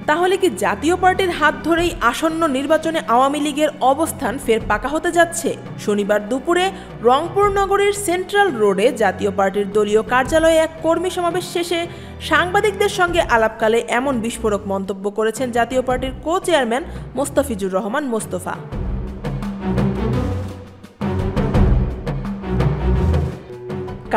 তাহলে কি জাতীয় পার্টির হাত ধরেই আসন্ন নির্বাচনে আওয়ামী লীগের অবস্থান ফের পাকা হতে যাচ্ছে? শনিবার দুপুরে রংপুর নগরীর সেন্ট্রাল রোডে জাতীয় পার্টির দলীয় কার্যালয়ে এক কর্মী সমাবেশ শেষে সাংবাদিকদের সঙ্গে আলাপকালে এমন বিস্ফোরক মন্তব্য করেছেন জাতীয় পার্টির কো চেয়ারম্যান মোস্তাফিজুর রহমান মোস্তফা।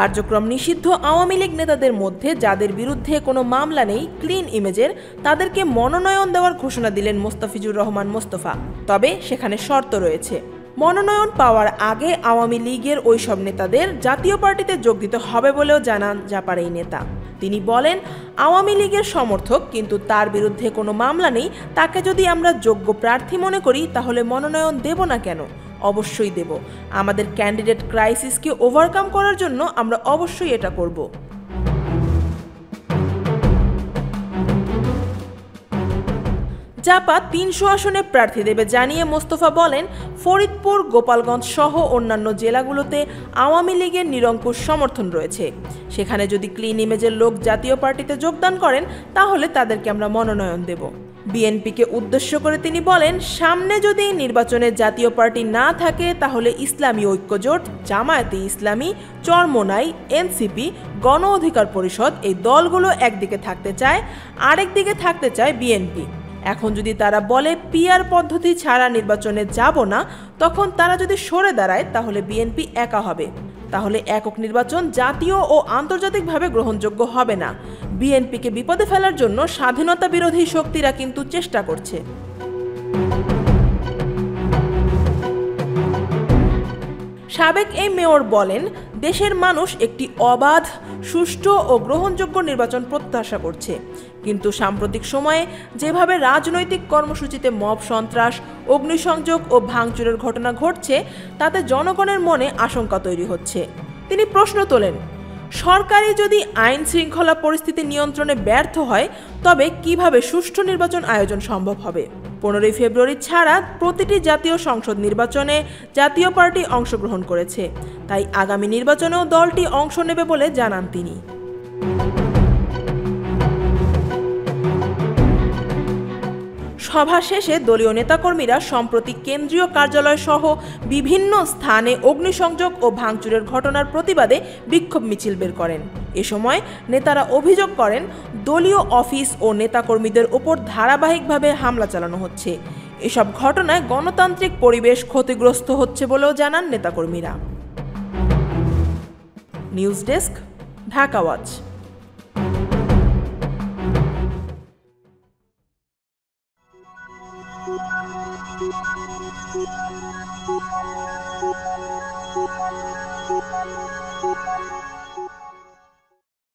কার্যক্রম নিষিদ্ধ আওয়ামী লীগ নেতাদের মধ্যে যাদের বিরুদ্ধে কোনো মামলা নেই, ক্লিন ইমেজের, তাদেরকে মনোনয়ন দেওয়ার ঘোষণা দিলেন মোস্তাফিজুর রহমান মোস্তফা। তবে সেখানে শর্ত রয়েছে। মনোনয়ন পাওয়ার আগে আওয়ামী লীগের ওই সব নেতাদের জাতীয় পার্টিতে যোগ দিতে হবে বলেও জানান জাপার এই নেতা। তিনি বলেন, আওয়ামী লীগের সমর্থক কিন্তু তার বিরুদ্ধে কোনো মামলা নেই, তাকে যদি আমরা যোগ্য প্রার্থী মনে করি তাহলে মনোনয়ন দেব না কেন? অবশ্যই দেব। আমাদের ক্যান্ডিডেট ক্রাইসিসকে ওভারকাম করার জন্য আমরা অবশ্যই এটা করব। জাপা ৩০০ আসনে প্রার্থী দেবে জানিয়ে মোস্তফা বলেন, ফরিদপুর, গোপালগঞ্জ সহ অন্যান্য জেলাগুলোতে আওয়ামী লীগের নিরঙ্কুশ সমর্থন রয়েছে। সেখানে যদি ক্লিন ইমেজের লোক জাতীয় পার্টিতে যোগদান করেন তাহলে তাদেরকে আমরা মনোনয়ন দেব। বিএনপিকে উদ্দেশ্য করে তিনি বলেন, সামনে যদি নির্বাচনে জাতীয় পার্টি না থাকে তাহলে ইসলামী ঐক্যজোট, জামায়াতে ইসলামী, চরমোনাই, এনসিপি, গণ অধিকার পরিষদ এই দলগুলো একদিকে থাকতে চায়, আরেকদিকে থাকতে চায় বিএনপি। এখন যদি তারা বলে পিআর পদ্ধতি ছাড়া নির্বাচনে যাব না, তখন তারা যদি সরে দাঁড়ায় তাহলে বিএনপি একা হবে। তাহলে একক নির্বাচন জাতীয় ও আন্তর্জাতিকভাবে গ্রহণযোগ্য হবে না। বিএনপিকে বিপদে ফেলার জন্য স্বাধীনতা বিরোধী শক্তিরা কিন্তু চেষ্টা করছে। সাবেক এই মেয়র বলেন, দেশের মানুষ একটি অবাধ, সুষ্ঠু ও গ্রহণযোগ্য নির্বাচন প্রত্যাশা করছে। কিন্তু সাম্প্রতিক সময়ে যেভাবে রাজনৈতিক কর্মসূচিতে মব সন্ত্রাস, অগ্নিসংযোগ ও ভাঙচুরের ঘটনা ঘটছে তাতে জনগণের মনে আশঙ্কা তৈরি হচ্ছে। তিনি প্রশ্ন তোলেন, সরকারি যদি আইন শৃঙ্খলা পরিস্থিতি নিয়ন্ত্রণে ব্যর্থ হয় তবে কিভাবে সুষ্ঠু নির্বাচন আয়োজন সম্ভব হবে? 15 ফেব্রুয়ারি ছাড়া প্রতিটি জাতীয় সংসদ নির্বাচনে জাতীয় পার্টি অংশগ্রহণ করেছে, তাই আগামী নির্বাচনেও দলটি অংশ নেবে বলে জানান তিনি। সভা শেষে দলীয় নেতাকর্মীরা সম্প্রতি কেন্দ্রীয় কার্যালয় সহ বিভিন্ন স্থানে অগ্নিসংযোগ ও ভাঙচুরের ঘটনার প্রতিবাদে বিক্ষোভ মিছিল বের করেন। এ সময় নেতারা অভিযোগ করেন, দলীয় অফিস ও নেতাকর্মীদের ওপর ধারাবাহিকভাবে হামলা চালানো হচ্ছে। এসব ঘটনায় গণতান্ত্রিক পরিবেশ ক্ষতিগ্রস্ত হচ্ছে বলেও জানান নেতাকর্মীরা। News desk, Dhaka watch. Thank you.